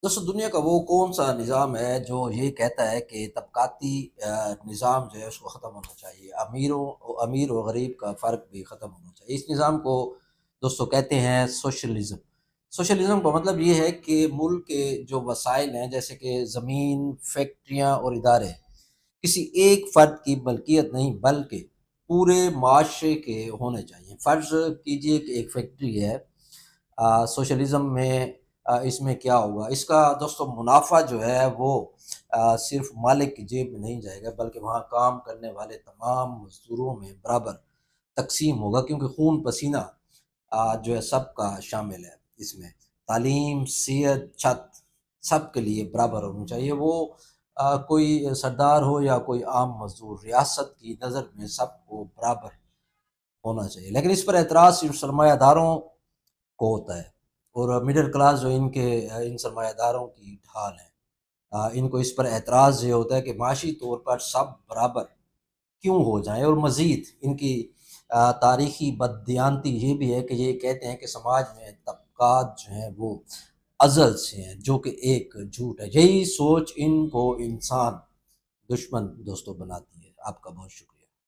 دوستو دنیا کا وہ کون سا نظام ہے جو یہ کہتا ہے کہ طبقاتی نظام جو ہے اس کو ختم ہونا چاہیے، امیر و غریب کا فرق بھی ختم ہونا چاہیے۔ اس نظام کو دوستو کہتے ہیں سوشلزم۔ سوشلزم کا مطلب یہ ہے کہ ملک کے جو وسائل ہیں جیسے کہ زمین، فیکٹریاں اور ادارے کسی ایک فرد کی ملکیت نہیں بلکہ پورے معاشرے کے ہونے چاہیے۔ فرض کیجئے کہ ایک فیکٹری ہے، سوشلزم میں اس میں کیا ہوگا، اس کا دوستو منافع جو ہے وہ صرف مالک کی جیب میں نہیں جائے گا بلکہ وہاں کام کرنے والے تمام مزدوروں میں برابر تقسیم ہوگا، کیونکہ خون پسینہ جو ہے سب کا شامل ہے اس میں۔ تعلیم، صحت، چھت سب کے لیے برابر ہونی چاہیے، وہ کوئی سردار ہو یا کوئی عام مزدور، ریاست کی نظر میں سب کو برابر ہونا چاہیے۔ لیکن اس پر اعتراض صرف سرمایہ داروں کو ہوتا ہے، اور مڈل کلاس جو ان سرمایہ داروں کی ڈھال ہے، ان کو اس پر اعتراض یہ ہوتا ہے کہ معاشی طور پر سب برابر کیوں ہو جائیں، اور مزید ان کی تاریخی بددیانتی یہ بھی ہے کہ یہ کہتے ہیں کہ سماج میں طبقات جو ہیں وہ ازل سے ہیں، جو کہ ایک جھوٹ ہے۔ یہی سوچ ان کو انسان دشمن دوستوں بناتی ہے۔ آپ کا بہت شکریہ۔